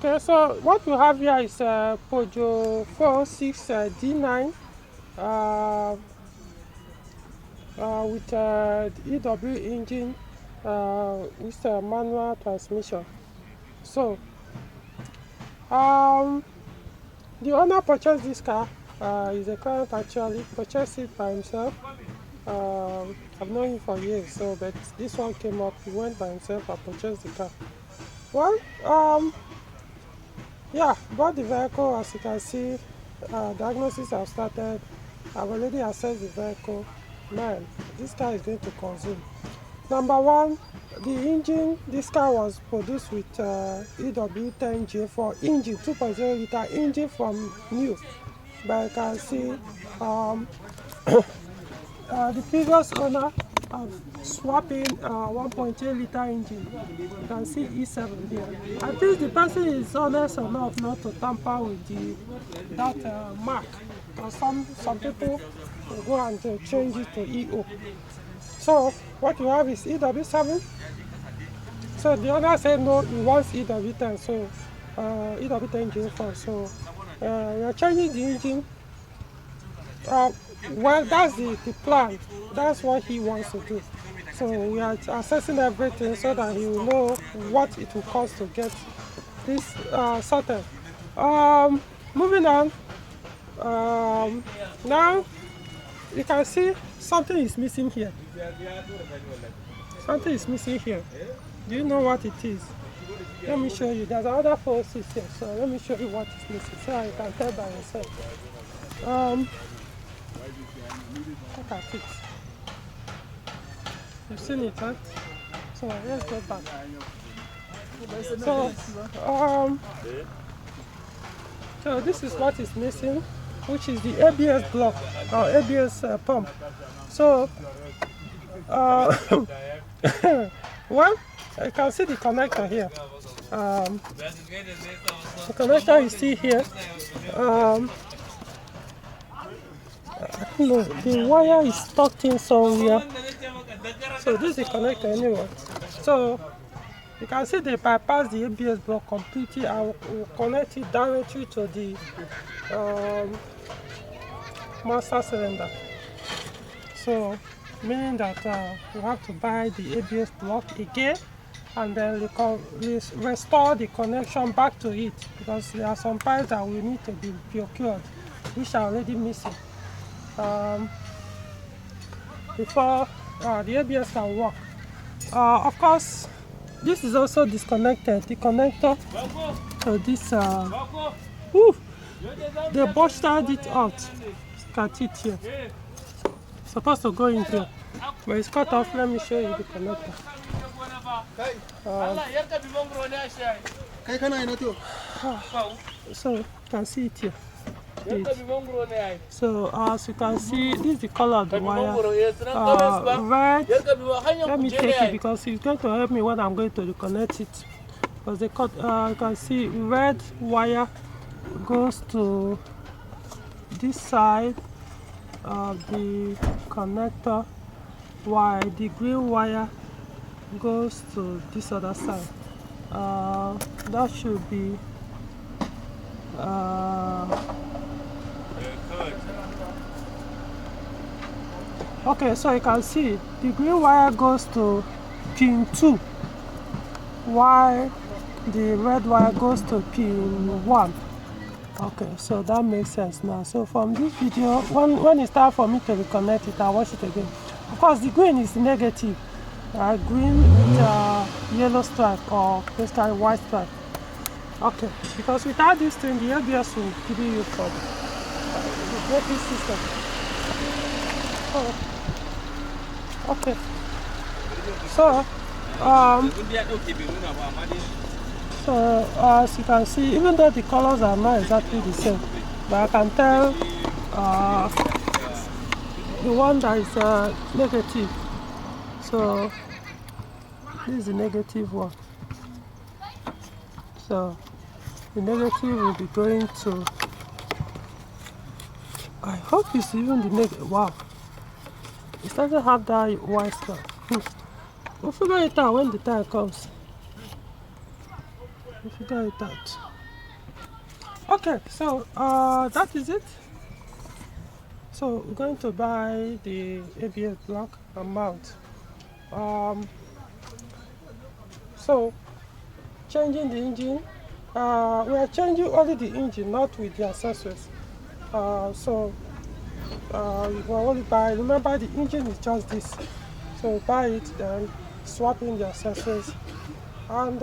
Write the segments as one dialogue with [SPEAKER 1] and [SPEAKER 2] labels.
[SPEAKER 1] Okay, so what we have here is a Peugeot 46 D9 with the EW engine with a manual transmission. So the owner purchased this car. Is a client actually purchased it by himself. I've known him for years, so but this one came up. He went by himself and purchased the car. Well, yeah, bought the vehicle. As you can see, diagnosis have started. I've already assessed the vehicle. Man, this car is going to consume. Number one, the engine. This car was produced with EW10J4 engine, 2.0 liter engine from new. But you can see the previous owner of swapping 1.8 liter engine. You can see E7 here. At least the person is honest enough not to tamper with that mark. Because some people will go and change it to EO. So what you have is EW7. So the owner said no, he wants EW10. So EW10J4. So we are changing the engine. Well, that's the plan. That's what he wants to do. So we are assessing everything so that he will know what it will cost to get this sorted. Moving on. Now you can see something is missing here. Something is missing here. Do you know what it is? Let me show you. There's another 4.6 here. So let me show you what is missing so you can tell by yourself. Look at it. You've seen it, right? So let's go back. So this is what is missing, which is the ABS block or ABS pump. So well, you can see the connector here. The connector is still here. No, the wire is stuck in somewhere. So this is the connector anyway. So you can see they bypass the ABS block completely and will connect it directly to the master cylinder. So meaning that you have to buy the ABS block again and then restore the connection back to it, because there are some parts that will need to be procured which are already missing before the ABS can work. Of course, this is also disconnected. The connector to this, they busted it out. Look at it here. It's supposed to go in here, but it's cut off. Let me show you the connector. So you can see it here. So as you can see, this is the color of the wire. Red. Let me take it because it's going to help me when I'm going to reconnect it. Because they cut. You can see red wire goes to this side of the connector, while the green wire goes to this other side. That should be. Okay, so you can see the green wire goes to pin 2, while the red wire goes to pin 1. Okay, so that makes sense now. So from this video, when it's time for me to reconnect it, I'll watch it again. Of course, the green is negative. Green with yellow stripe or basically white stripe. Okay, because without this thing, the ABS will give you trouble. The braking system. Oh. Okay. So, as you can see, even though the colors are not exactly the same, but I can tell the one that is negative. So this is the negative one. So the negative will be going to. I hope it's even the negative. Wow. It doesn't have that white stuff. We'll figure it out when the time comes. We'll figure it out. Okay, so that is it. So we're going to buy the ABS block and mount. So changing the engine, we are changing only the engine, not with the accessories. You will only buy, remember the engine is just this, so buy it, then swap in the accessories. And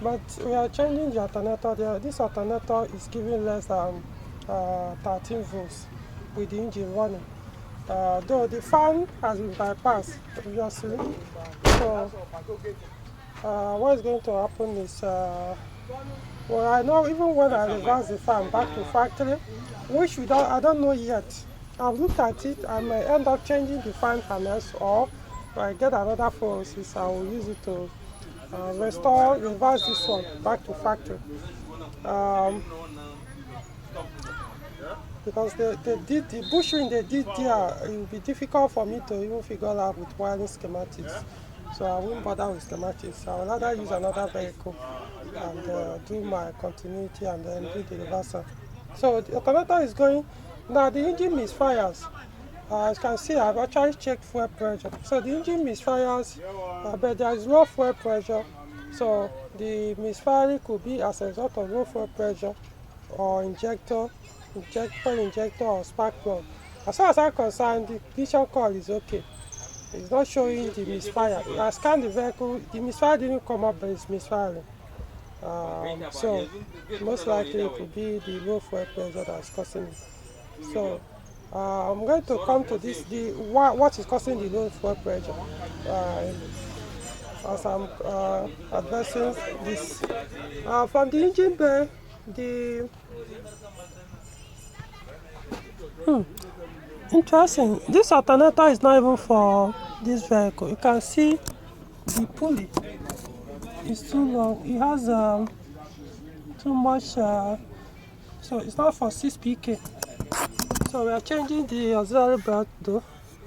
[SPEAKER 1] but we are changing the alternator. This alternator is giving less than 13 volts with the engine running, though the fan has been bypassed obviously. So what is going to happen is, well, I know even when I reverse the fan back to factory, which I don't know yet. I've looked at it. I may end up changing the fan harness, or if I get another furnace, I will use it to reverse this one back to factory. Because the bushing they did there, it will be difficult for me to even figure out with wiring schematics. So I won't bother with schematics. I will rather use another vehicle and do my continuity and then do the reversal. So the alternator is going. Now the engine misfires. As you can see, I've actually checked fuel pressure. So the engine misfires, but there is low fuel pressure. So the misfiring could be as a result of low fuel pressure or injector or spark plug. As far as I'm concerned, the ignition coil is okay. It's not showing the misfire. I scanned the vehicle, the misfire didn't come up, but it's misfiring. So most likely it will be the low fuel pressure that's causing it. So I'm going to come to this, what is causing the low fuel pressure, as I'm addressing this. From the engine bay, interesting, this alternator is not even for this vehicle. You can see the pulley is too long. It has too much, so it's not for 6PK. So we are changing the auxiliary belt though.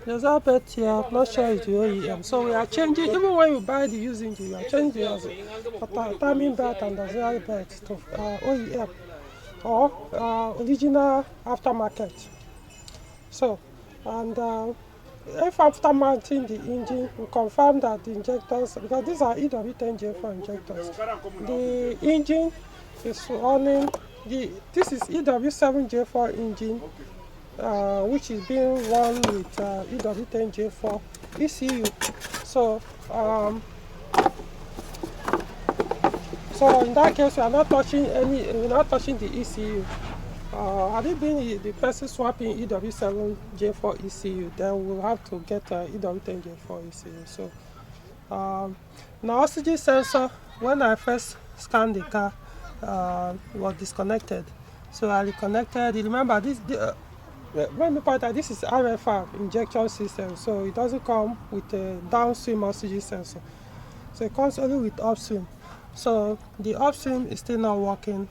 [SPEAKER 1] The auxiliary belt here, I'm not sure it's the OEM. So we are changing, even when you buy the used engine, you are changing the timing belt and the auxiliary belt to OEM or original aftermarket. So, and if after mounting the engine, we confirm that the injectors, because these are EW10J4 injectors, the engine is running, this is EW7J4 engine, which is being run with EW10J4 ECU. So, so in that case, we are not touching the ECU. Had it been the person swapping EW7J4 ECU, then we'll have to get EW10J4 ECU. So now oxygen sensor, when I first scanned the car, was disconnected. So I reconnected. Remember this. Let me point out, this is RFR injection system, so it doesn't come with a downstream oxygen sensor. So it comes only with upstream. So the upstream is still not working.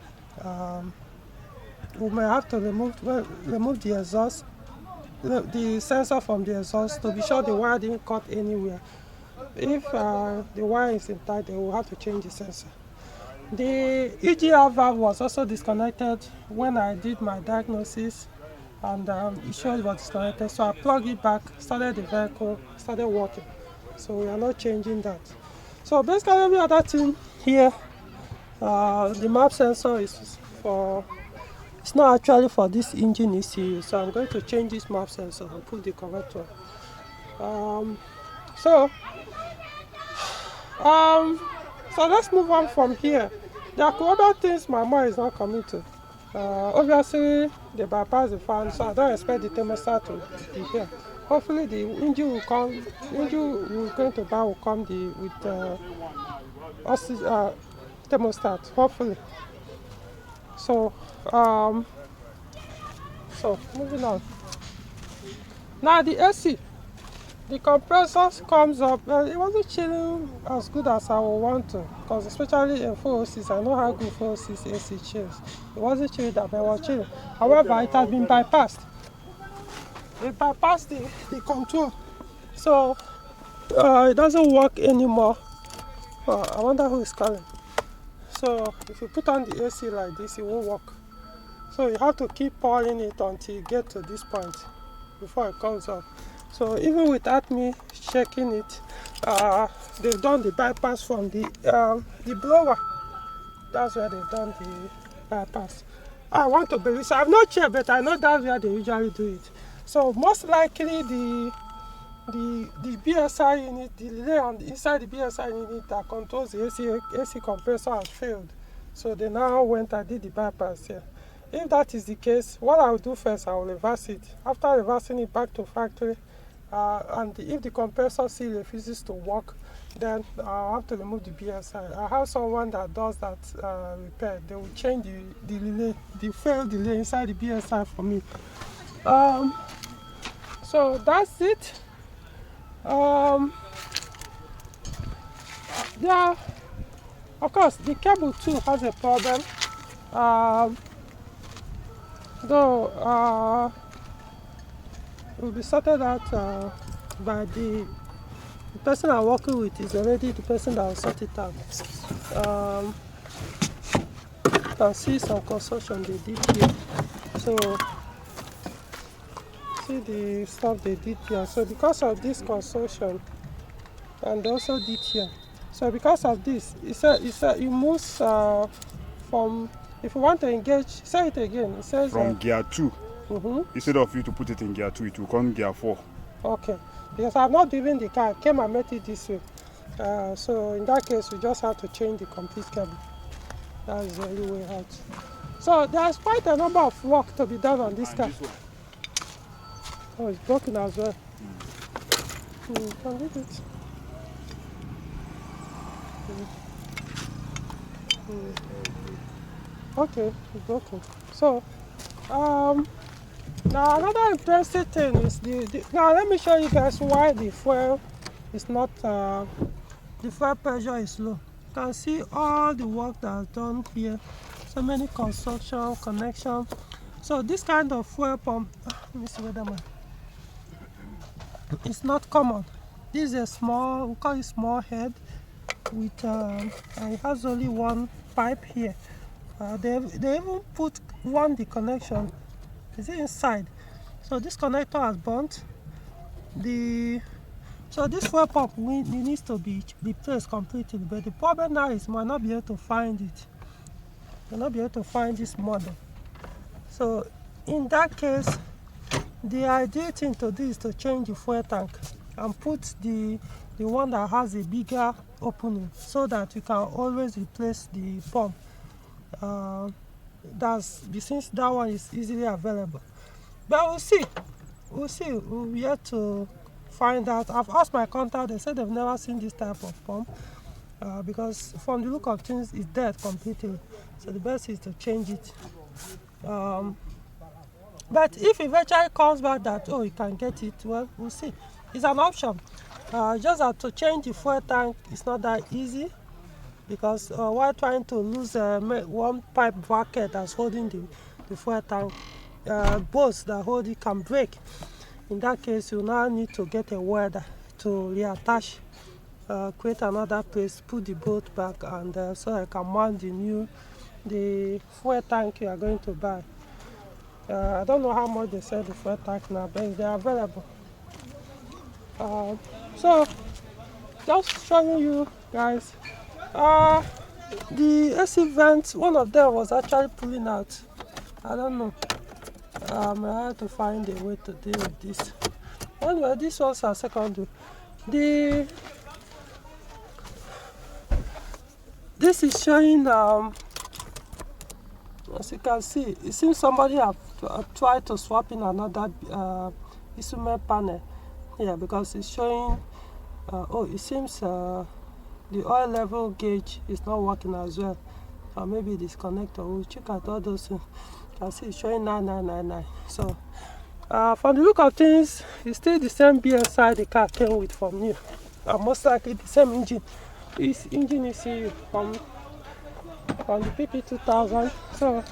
[SPEAKER 1] We may have to remove the exhaust, the sensor from the exhaust, to be sure the wire didn't cut anywhere. If the wire is intact, then we'll have to change the sensor. The EGR valve was also disconnected when I did my diagnosis, and it showed it was disconnected. So I plugged it back, started the vehicle, started working. So we are not changing that. So basically every other thing here, the map sensor is for, it's not actually for this engine ECU. So I'm going to change this map sensor and put the correct one. So let's move on from here. There are other things my mind is not coming to. Obviously, they bypass the fan, so I don't expect the thermostat to be here. Hopefully, the engine will come. Engine we're going to buy will come with thermostat. Hopefully. So moving on. Now the AC. The compressor comes up, it wasn't chilling as good as I would want to, because especially in 406, I know how good 406 AC chills. It wasn't chilling that, but it was chilling. However, it has been bypassed. It bypassed the control, so it doesn't work anymore. I wonder who is calling. So if you put on the AC like this, it won't work. So you have to keep powering it until you get to this point before it comes off. So even without me checking it, they've done the bypass from the blower. That's where they've done the bypass. I want to believe, so I've not checked, but I know that's where they usually do it. So most likely the BSI unit, the relay on the inside the BSI unit that controls the AC compressor has failed. So they now went and did the bypass here. If that is the case, what I will do first, I will reverse it. After reversing it back to factory, and if the compressor still refuses to work, then I'll have to remove the BSI. I have someone that does that repair. They will change the relay, the failed relay inside the BSI for me. So that's it. Yeah, of course, the cable too has a problem. Though it will be sorted out by the person I'm working with is already the person that will sort it out. You can see some construction they did here. So see the stuff they did here. So because of this construction, and they also did here. So because of this, it moves from, if you want to engage, say it again. It says
[SPEAKER 2] from gear 2. Instead of you to put it in gear 2, it will come gear 4.
[SPEAKER 1] Okay, because I'm not driven the car, I came and met it this way. So in that case, we just have to change the complete cable. That's the only way out. So there's quite a number of work to be done on this car.
[SPEAKER 2] This one.
[SPEAKER 1] Oh, it's broken as well. Can leave it. Okay, it's broken. So, now another interesting thing is now let me show you guys why the fuel is not, the fuel pressure is low. You can see all the work that's done here. So many construction, connection. So this kind of fuel pump, let me see whether it's not common. This is a small, we call it small head with, and it has only one pipe here. They even put the connection. Is it inside? So this connector has burnt. So this fuel pump needs to be replaced completely. But the problem now is you might not be able to find it. You'll not be able to find this model. So in that case, the ideal thing to do is to change the fuel tank and put the one that has a bigger opening so that you can always replace the pump. Since that one is easily available. But we'll see. We'll yet to find out. I've asked my contact, they said they've never seen this type of pump. Because from the look of things, it's dead completely. So the best is to change it. But if eventually comes back that, oh, you can get it, well, we'll see. It's an option. Just that to change the fuel tank is not that easy, because while trying to lose one pipe bracket that's holding the fuel tank, bolts that hold it can break. In that case, you now need to get a welder to reattach, create another place, put the bolt back, and so I can mount the fuel tank you are going to buy. I don't know how much they sell the fuel tank now, but they are available. So just showing you guys, the AC vents, one of them was actually pulling out. I don't know. I had to find a way to deal with this. Anyway, this was our secondary. This is showing, as you can see, it seems somebody have tried to swap in another instrument panel here, because it's showing, it seems the oil level gauge is not working as well. Or maybe this connector. We'll check out all those things. You can see it's showing 9999. So from the look of things, it's still the same BSI the car came with from new. Most likely the same engine. This engine is here from the PP2000. So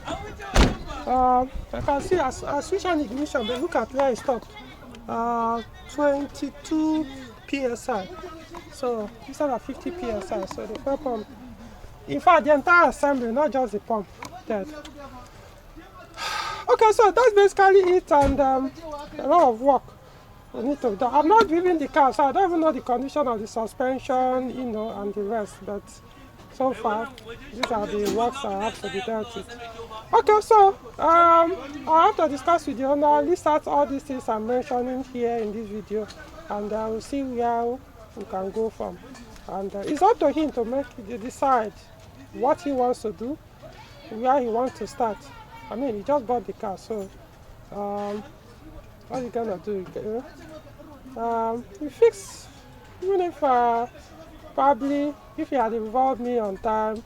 [SPEAKER 1] I can see as I switch on ignition, but look at where it stopped. 22 psi. So instead of 50 psi. So the fuel pump In fact, the entire assembly, not just the pump, dead. Okay, so that's basically it, and a lot of work I need to do. I'm not driving the car, so I don't even know the condition of the suspension, you know, and the rest, but so far, these are the works I have to be dealt with. Okay, so I have to discuss with the owner, list out all these things I'm mentioning here in this video, and we'll see where we can go from. And it's up to him to decide what he wants to do, where he wants to start. I mean, he just bought the car, so what are you gonna do? You fix, even if probably if he had involved me on time.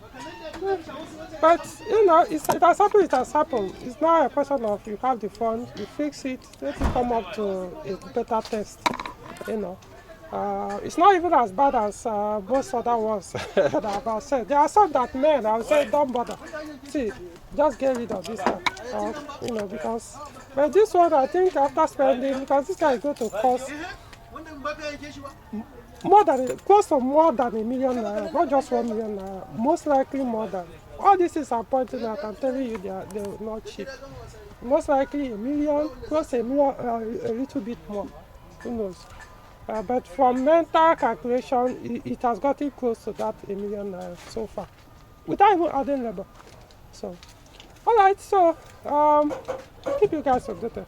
[SPEAKER 1] But you know, it has happened. It has happened. It's not a question of you have the fund, you fix it, let it come up to a better test. You know, it's not even as bad as most other ones that I've said. There are some that men I would say don't bother. See, just get rid of this one, you know, because. But this one, I think after spending, because this guy is going to cost close to more than $1 million naira, not just 1 million naira, most likely more than. All this is I'm pointing out, I'm telling you they're not cheap. Most likely $1 million, close to $1 million, a little bit more, who knows. But from mental calculation, it has gotten close to that $1 million naira so far, without even adding labor. So, alright, so keep you guys updated.